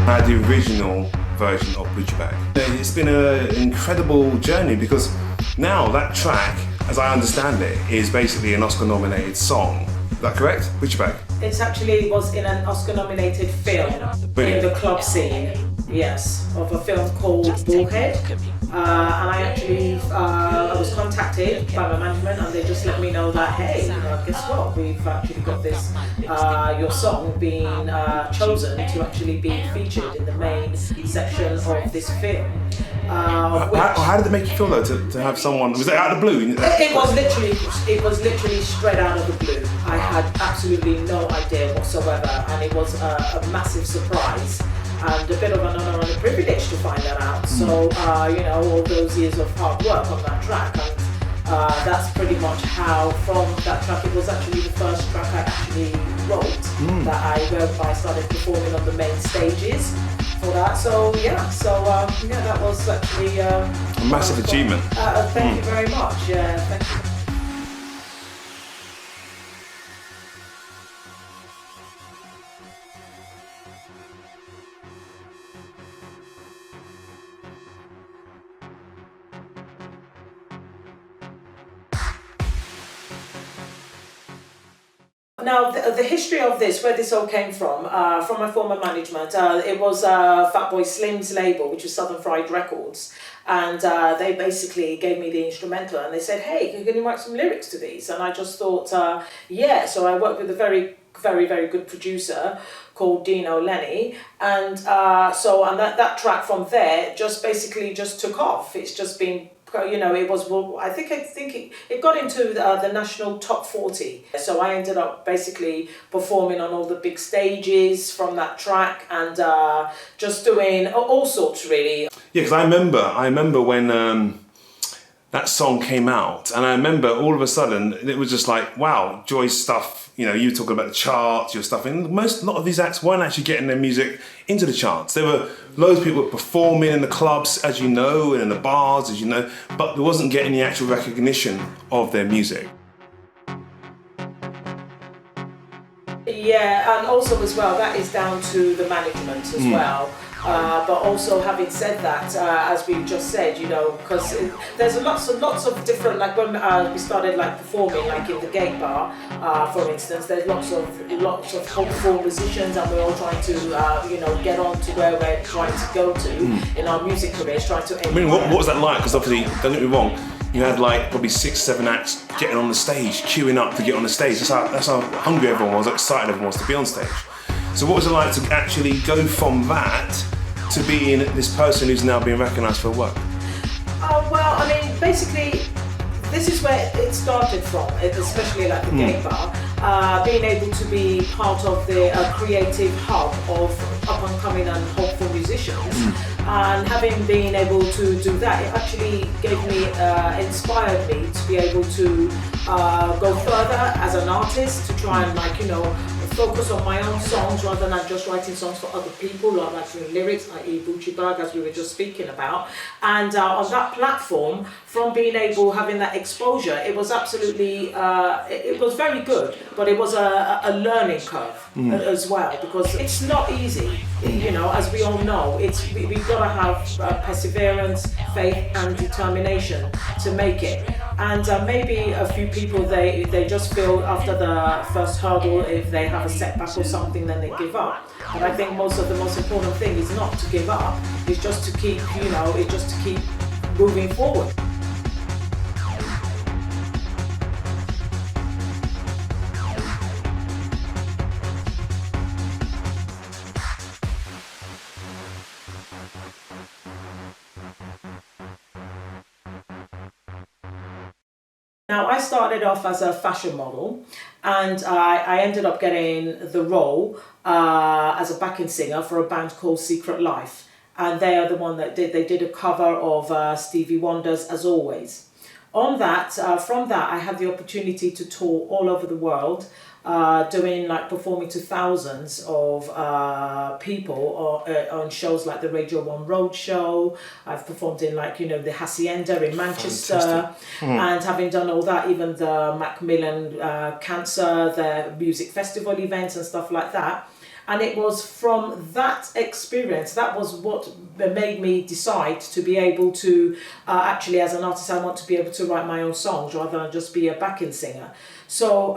I had the original version of Butcher Bag. It's been an incredible journey because now that track, as I understand it, is basically an Oscar-nominated song. Is that correct? Butcher Bag? It actually was in an Oscar-nominated film. Brilliant. In the club scene, yes, of a film called Bullhead. And I actually I was contacted by my management, and they just let me know that, hey, guess what? We've actually got this, your song being chosen to actually be featured in the main section of this film. How did it make you feel though to have someone? Was it out of the blue? It was literally straight out of the blue. I had absolutely no idea whatsoever, and it was a massive surprise and a bit of an honor and a privilege to find that out. So all those years of hard work on that track, and that's pretty much how from that track, it was actually the first track I actually wrote that I started performing on the main stages for that. So that was actually a massive achievement. Thank you very much. Yeah, thank you. Now, the history of this, where this all came from my former management, it was Fatboy Slim's label, which was Southern Fried Records, and they basically gave me the instrumental, and they said, hey, can you write some lyrics to these? And I just thought, yeah, so I worked with a very, very, very good producer called Dino Lenny, and that track from there just basically just took off. It's just been, it was, I think it got into the national top 40. So I ended up basically performing on all the big stages from that track, and just doing all sorts really. Yeah, because I remember when that song came out, and I remember all of a sudden it was just like, wow, Joy's stuff. You talking about the charts, your stuff, and a lot of these acts weren't actually getting their music into the charts. There were loads of people performing in the clubs, as you know, and in the bars, as you know, but there wasn't getting the actual recognition of their music. Yeah, and also as well, that is down to the management as well. But also, having said that, as we just said, because there's lots of different, like when we started performing in the gate bar, for instance, there's lots of hopeful musicians, and we're all trying to get on to where we're trying to go to in our music careers, trying to. I mean, what was that like? Because obviously, don't get me wrong, you had probably 6-7 acts getting on the stage, queuing up to get on the stage. That's how hungry everyone was, excited everyone was to be on stage. So what was it like to actually go from that to being this person who's now being recognised for work? Well, I mean, basically, this is where it started from, especially the gay bar, being able to be part of the creative hub of up-and-coming and hopeful musicians. And having been able to do that, it actually gave me, inspired me to be able to go further as an artist, to try and focus on my own songs rather than just writing songs for other people, like doing lyrics, i.e. Butcher Bag, as we were just speaking about. And on that platform, from being able, having that exposure, it was absolutely, it was very good, but it was a learning curve as well, because it's not easy, as we all know. We've got to have perseverance, faith and determination to make it. And maybe a few people, they just feel after the first hurdle, if they have a setback or something, then they give up. But I think the most important thing is not to give up. It's just to keep, moving forward. Now, I started off as a fashion model, and I ended up getting the role as a backing singer for a band called Secret Life. And they are the one that they did a cover of Stevie Wonder's As Always. On that, from that, I had the opportunity to tour all over the world, performing to thousands of people on shows like the Radio 1 Road Show. I've performed in the Hacienda in Manchester, and having done all that, even the Macmillan Cancer, the music festival events and stuff like that. And it was from that experience, that was what made me decide to be able to, actually as an artist, I want to be able to write my own songs rather than just be a backing singer. So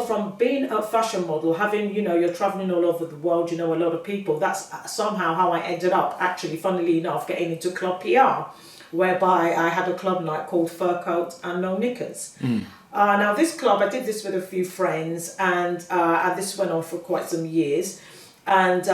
from being a fashion model, having, you're traveling all over the world, a lot of people, that's somehow how I ended up actually, funnily enough, getting into club PR, whereby I had a club night called Fur Coat and No Knickers. Now this club, I did this with a few friends, and this went on for quite some years. And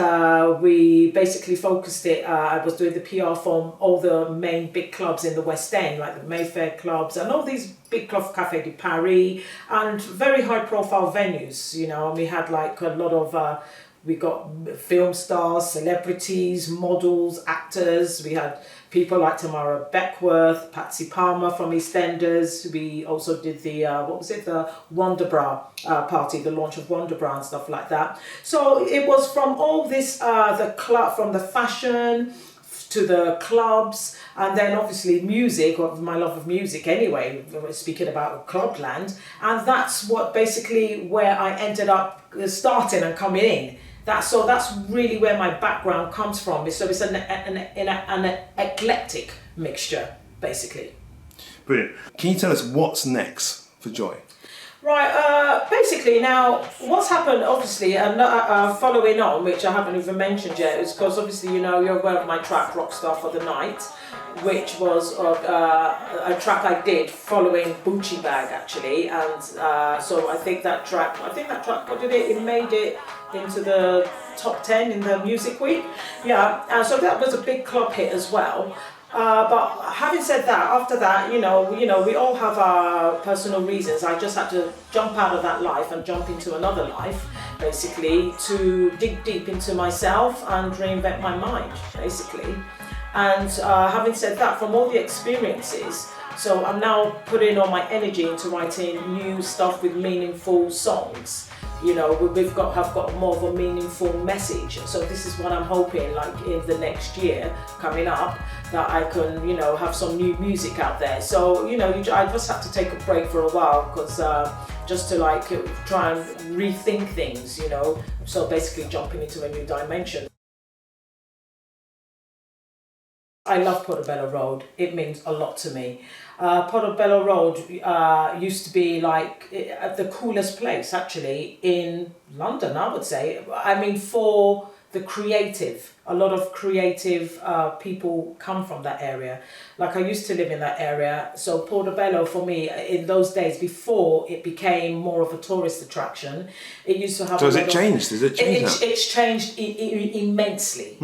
we basically focused it, I was doing the PR for all the main big clubs in the West End, like the Mayfair clubs and all these big clubs, Café de Paris, and very high profile venues, and we had like a lot of, we got film stars, celebrities, models, actors. We had people like Tamara Beckworth, Patsy Palmer from EastEnders. We also did the, the Wonder Bra party, the launch of Wonder Bra and stuff like that. So it was from all this, the club, from the fashion to the clubs, and then obviously music, or my love of music anyway, speaking about Clubland. And that's what basically where I ended up starting and coming in. That's really where my background comes from. So it's an eclectic mixture, basically. Brilliant. Can you tell us what's next for Joy? Right, basically now, what's happened, obviously, and following on, which I haven't even mentioned yet, is because obviously, you're aware of my track, Rockstar for the Night, which was a track I did following Bucci Bag, actually, and so I think that track, what did it made it into the top 10 in the Music Week. Yeah, and so that was a big club hit as well. But having said that, after that, we all have our personal reasons. I just had to jump out of that life and jump into another life, basically, to dig deep into myself and reinvent my mind, basically. And having said that, from all the experiences, so I'm now putting all my energy into writing new stuff with meaningful songs. We've got more of a meaningful message. So this is what I'm hoping, like in the next year coming up, that I can, have some new music out there. So, I just have to take a break for a while because just to like try and rethink things, So basically jumping into a new dimension. I love Portobello Road. It means a lot to me. Portobello Road used to be like the coolest place actually in London, I would say. I mean, for the creative, a lot of creative people come from that area. Like I used to live in that area. So Portobello for me in those days before it became more of a tourist attraction, it used to have So has it changed? Has it changed? It's changed immensely.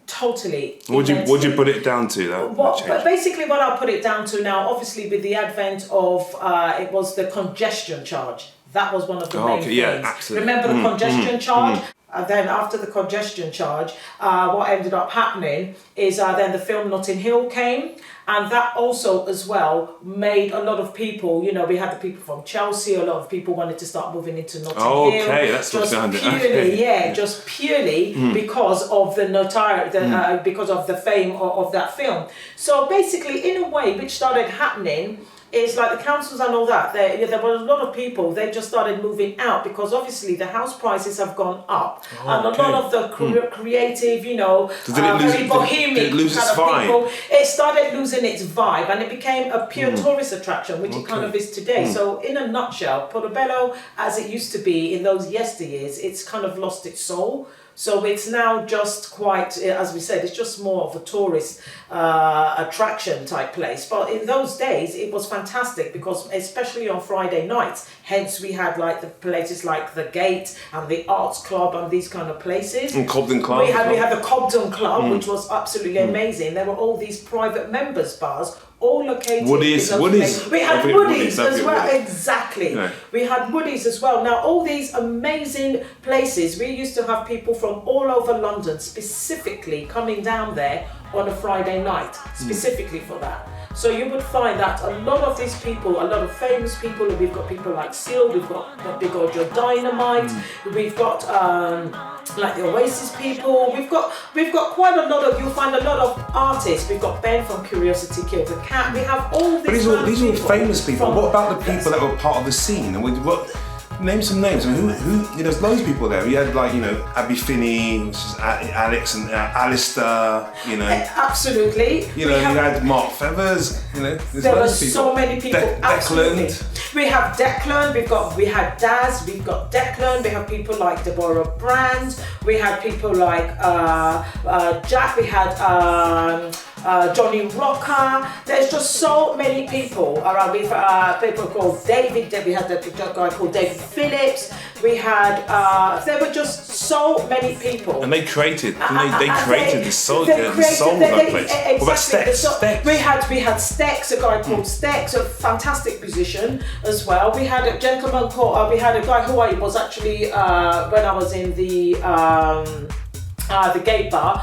Totally. What would you put it down to that? But basically what I'll put it down to now, obviously with the advent of, it was the congestion charge. That was one of the main things. Yeah, absolutely. Remember the congestion charge? And then after the congestion charge, what ended up happening is then the film Notting Hill came, and that also as well made a lot of people, we had the people from Chelsea, a lot of people wanted to start moving into Notting Hill. Okay, that's what's behind it. Okay. Just purely because of the because of the fame of that film. So basically, in a way, which started happening, is like the councils and all that, there were a lot of people, they just started moving out because obviously the house prices have gone up. And a lot of the creative, very bohemian kind of people, it started losing its vibe and it became a pure tourist attraction, which it kind of is today. So in a nutshell, Portobello, as it used to be in those yesteryears, it's kind of lost its soul. So it's now just quite, as we said, it's just more of a tourist attraction type place. But in those days, it was fantastic because especially on Friday nights, hence we had like the places like the Gate and the Arts Club and these kind of places. And Cobden Club. We had the Cobden Club, which was absolutely amazing. There were all these private members bars, all located. Woodies. We had Woodies as well, Woodies. exactly. Yeah. We had Woodies as well. Now, all these amazing places, we used to have people from all over London specifically coming down there on a Friday night, specifically for that. So you would find that a lot of these people, a lot of famous people, we've got people like Seal, we've got Big Audio Dynamite, we've got like the Oasis people, we've got quite a lot of, you'll find a lot of artists, we've got Ben from Curiosity Killed the Cat, we have all these But these are all famous people. What about the people that were part of the scene? And Name some names. I mean, who there's loads of people there. You had like, Abby Finney, which is Alex and Alistair, Absolutely. You had Mark Feathers, there's there were loads of people. so many people. Absolutely. Declan. We have Declan, we had Daz, we've got Declan, we have people like Deborah Brand, we had people like Jack, we had Johnny Rocker. There's just so many people around. We've people called David, we had a guy called David Phillips, we had, there were just so many people. And they created, they created the soul of that place. Exactly. What about SEXXX? We had SEXXX, a guy called SEXXX, a fantastic musician as well. We had a gentleman called, we had a guy who was actually, when I was in the gay bar,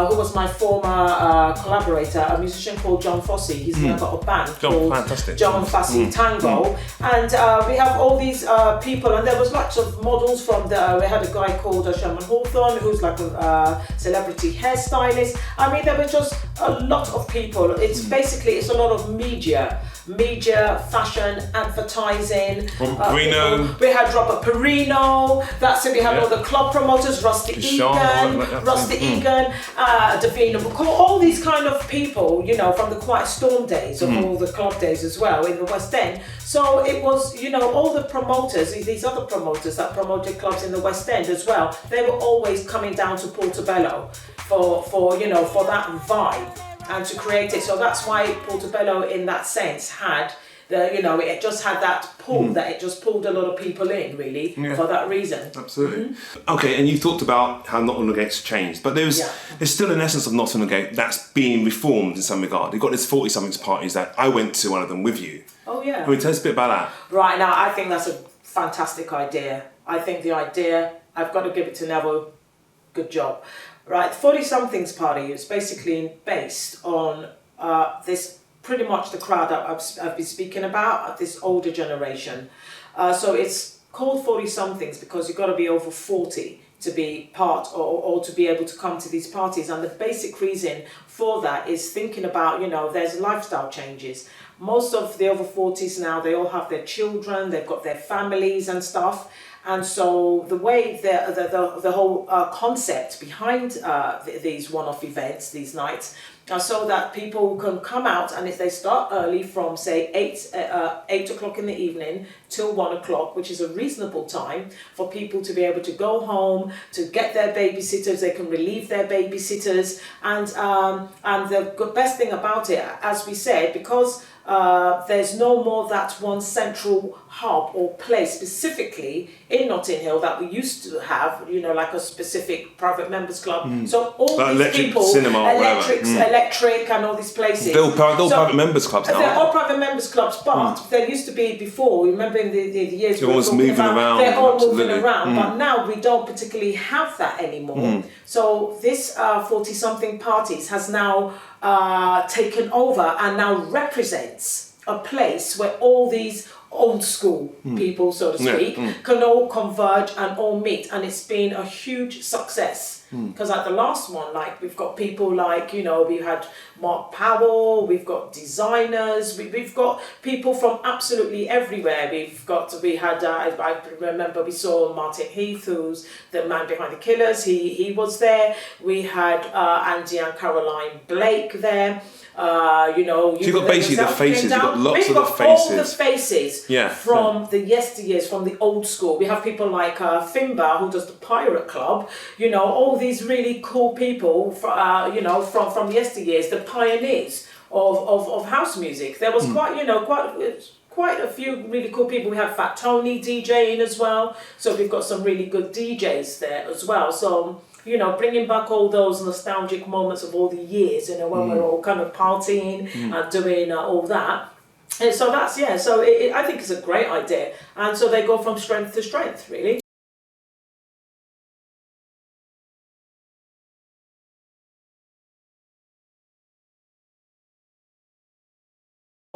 who was my former collaborator, a musician called John Fossey. He's now got a band called John Fossey Tango. And we have all these people, and there was lots of models from we had a guy called Sherman Hawthorne, who's like a celebrity hairstylist. I mean, there were just a lot of people. It's basically, it's a lot of media, fashion, advertising. Perino. We had Robert Perino. That's it. We had all the club promoters, Rusty Egan, Davina McCall, all these kind of people, from the Quiet Storm days of all the club days as well in the West End. So it was, all the promoters, these other promoters that promoted clubs in the West End as well, they were always coming down to Portobello for that vibe and to create it. So that's why Portobello in that sense had it just had that pull that it just pulled a lot of people in, really, for that reason. Absolutely. Okay, and you talked about how Nottingham Gate's changed, but there's still an essence of Nottingham Gate that's being reformed in some regard. You've got this 40-somethings parties that I went to one of them with you. Oh, yeah. Can you tell us a bit about that? Right, now, I think that's a fantastic idea. I think the idea, I've got to give it to Neville, good job. Right, 40-somethings party is basically based on this pretty much the crowd that I've been speaking about, this older generation. So it's called 40-somethings because you've got to be over 40 to be part or to be able to come to these parties. And the basic reason for that is thinking about, there's lifestyle changes. Most of the over 40s now, they all have their children, they've got their families and stuff. And so the way the whole concept behind these one-off events, these nights, so that people can come out, and if they start early from say 8 o'clock in the evening till 1 o'clock, which is a reasonable time for people to be able to go home, to get their babysitters, they can relieve their babysitters, and the best thing about it, as we said, because there's no more that one central hub or place specifically in Notting Hill that we used to have, like a specific private members club. So all these electric people, cinema, electric and all these places. They're all private members clubs now. They're all private members clubs, but there used to be before, remember in the years we were talking moving about, around, they're all absolutely. moving around, but now we don't particularly have that anymore. So this 40-something parties has now taken over and now represents a place where all these old school people, so to speak, can all converge and all meet, and it's been a huge success. Because at the last one, like we've got people like, we had Mark Powell, we've got designers, we've got people from absolutely everywhere. I remember we saw Martin Heath, who's the man behind the Killers, he was there. We had Andy and Caroline Blake there. So you've got basically the faces, you've got lots of the faces. All the faces from the yesteryears, from the old school. We have people like Finbar, who does the Pirate Club, all these really cool people, from yesteryears, the pioneers of house music. There was quite a few really cool people. We have Fat Tony DJing as well. So we've got some really good DJs there as well. So, bringing back all those nostalgic moments of all the years, when we're all kind of partying and doing all that. And so that's, I think it's a great idea. And so they go from strength to strength, really.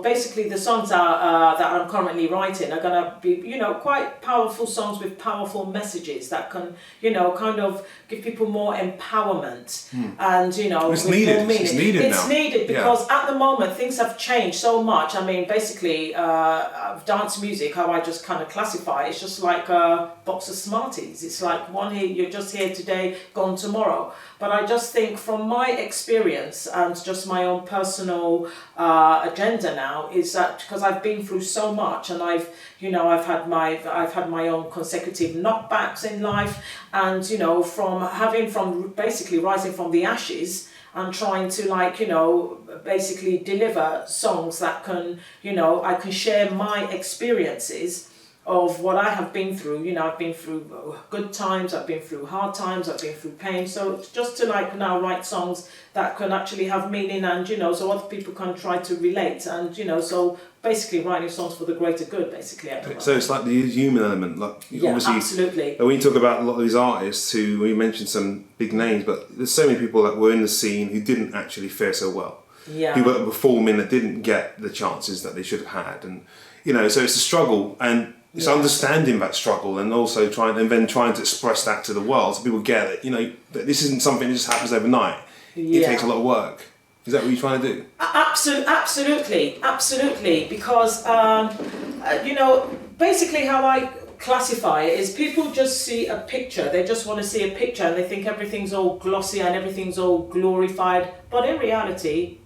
Basically, the songs that I'm currently writing are going to be, you know, quite powerful songs with powerful messages that can, you know, kind of give people more empowerment and, you know, it's with needed. more meaning. It's needed now. It's needed because at the moment things have changed so much. I mean, basically, dance music, how I just kind of classify, it's just like a box of Smarties. It's like one here, you're just here today, gone tomorrow. But I just think from my experience and just my own personal agenda now, is that because I've been through so much and I've had my own consecutive knockbacks in life, and you know, from basically rising from the ashes and trying to, like, you know, basically deliver songs that can, you know, I can share my experiences of what I have been through. You know, I've been through good times, I've been through hard times, I've been through pain. So it's just to, like, now write songs that can actually have meaning and, you know, so other people can try to relate and, you know, so basically writing songs for the greater good, basically. So it's like the human element. Like, yeah, obviously, absolutely. When you talk about a lot of these artists who, we mentioned some big names, but there's so many people that were in the scene who didn't actually fare so well. Yeah. Who were performing that didn't get the chances that they should have had. And, you know, so it's a struggle, and it's understanding that struggle and also trying to express that to the world so people get it. You know, that this isn't something that just happens overnight. It takes a lot of work. Is that what you're trying to do? Absolutely. Because, you know, basically how I classify it is people just see a picture. They just want to see a picture and they think everything's all glossy and everything's all glorified. But in reality,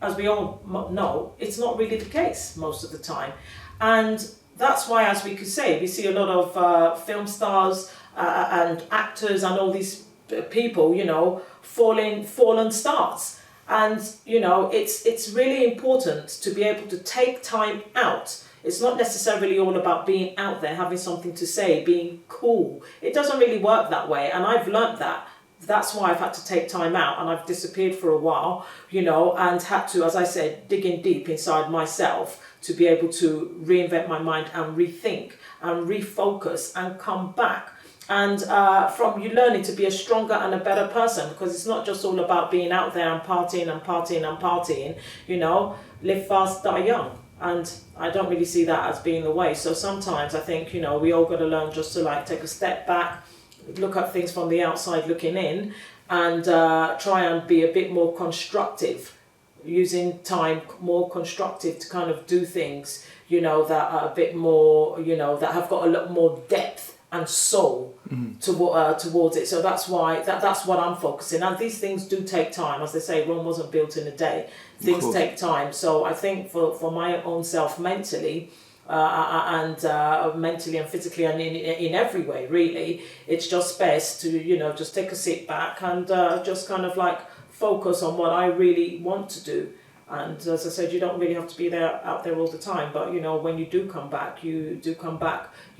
as we all know, it's not really the case most of the time. And that's why, as we could say, we see a lot of film stars and actors and all these people, you know, fallen stars. And, you know, it's really important to be able to take time out. It's not necessarily all about being out there, having something to say, being cool. It doesn't really work that way. And I've learnt that. That's why I've had to take time out and I've disappeared for a while, you know, and had to, as I said, dig in deep inside myself to be able to reinvent my mind and rethink and refocus and come back. And from you learning to be a stronger and a better person, because it's not just all about being out there and partying, you know, live fast, die young. And I don't really see that as being the way. So sometimes I think, you know, we all got to learn just to, like, take a step back, look at things from the outside looking in, and try and be a bit more constructive, using time more constructive to kind of do things, you know, that are a bit more, you know, that have got a lot more depth and soul towards it. So that's why that's what I'm focusing. And these things do take time. As they say, Rome wasn't built in a day. Things take time. So I think for my own self mentally, mentally and physically and in every way, really, it's just best to, you know, just take a sit back and just kind of like focus on what I really want to do. And as I said, you don't really have to be out there all the time, but, you know, when you do come back, you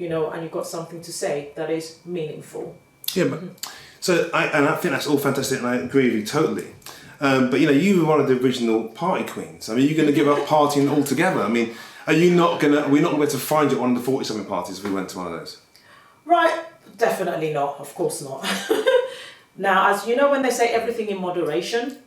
know, and you've got something to say that is meaningful. Yeah, but so I think that's all fantastic, and I agree with you totally. But, you know, you were one of the original party queens. I mean, you're going to give up partying altogether. I mean, we're not going to find you at one of the 40-something parties if we went to one of those? Right, definitely not. Of course not. Now, as you know, when they say everything in moderation,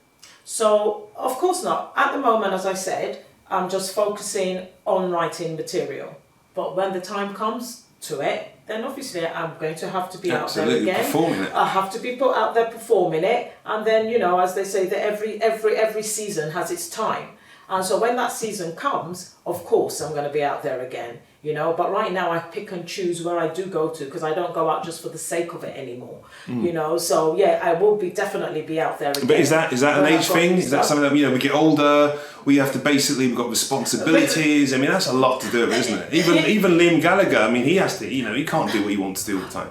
so of course not. At the moment, as I said, I'm just focusing on writing material. But when the time comes to it, then obviously I'm going to have to be out there again. Performing it. I have to be put out there performing it. And then, you know, as they say, that every season has its time. And so when that season comes, of course, I'm going to be out there again, you know. But right now I pick and choose where I do go to, because I don't go out just for the sake of it anymore, you know. So yeah, I will definitely be out there again. But is that an age thing? Is that something that, you know, we get older, we have to we've got responsibilities. I mean, that's a lot to do, isn't it? Even Liam Gallagher, I mean, he has to, you know, he can't do what he wants to do all the time.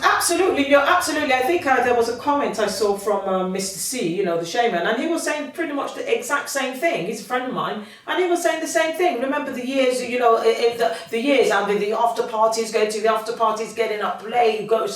Absolutely. I think there was a comment I saw from Mr. C, you know, the shaman, and he was saying pretty much the exact same thing. He's a friend of mine, and he was saying the same thing. Remember the years, you know, the years, and the after parties, going to the after parties, getting up late, going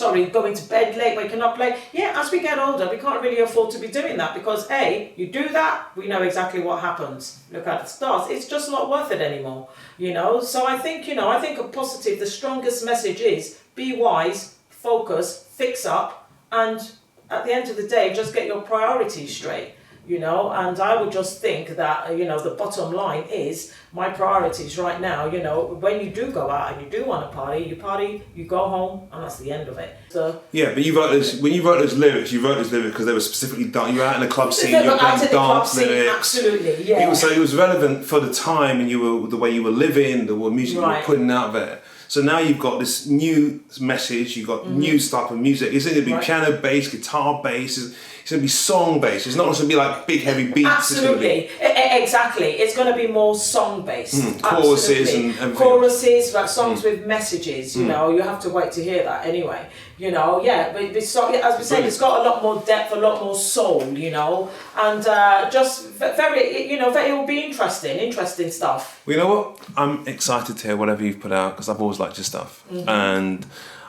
to bed late, waking up late. Yeah, as we get older, we can't really afford to be doing that, because A, you do that, we know exactly what happens. Look at the stars. It's just not worth it anymore, you know. So I think a positive, the strongest message is be wise, focus, fix up, and at the end of the day, just get your priorities straight. you know, and I would just think that, you know, the bottom line is my priorities right now, you know, when you do go out and you do want to party, you go home, and that's the end of it. So yeah, but you wrote those, when you wrote those lyrics because they were specifically done. You were out in the club scene, you were playing dance lyrics. Absolutely, yeah. So it was relevant for the time, and the way you were living, the music you were putting out there. So now you've got this new message, you've got new type of music. Is it going to be piano based, guitar based? It's going to be song based. It's not going to be like big heavy beats. Absolutely, exactly. It's going to be more song based. Choruses and everything. Choruses, like songs with messages. You know, you have to wait to hear that anyway. You know, yeah. But as we said, it's got a lot more depth, a lot more soul. You know, and just very, you know, it will be interesting stuff. Well, you know what? I'm excited to hear whatever you've put out because I've always liked your stuff and.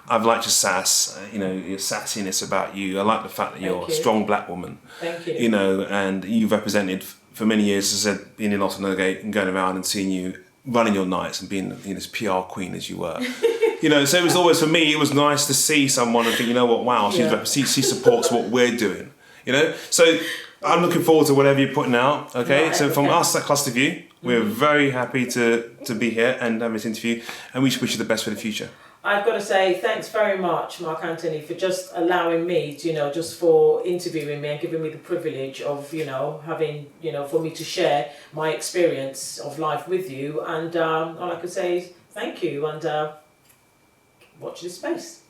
I've liked your sass, you know, your sassiness about you. I like the fact that you're a strong black woman. Thank you. You know, and you've represented for many years, as I said, being in Austin and going around and seeing you running your nights and being, you know, this PR queen as you were. You know, so it was always, for me, it was nice to see someone and think, you know what, wow, she supports what we're doing. You know, so I'm looking forward to whatever you're putting out. Okay, right, so from us at Clusterview, we're very happy to be here and have this interview, and we wish you the best for the future. I've got to say thanks very much, Mark Anthony, for just allowing me to, you know, just for interviewing me and giving me the privilege of, you know, having, you know, for me to share my experience of life with you. And all I could say is thank you and watch this space.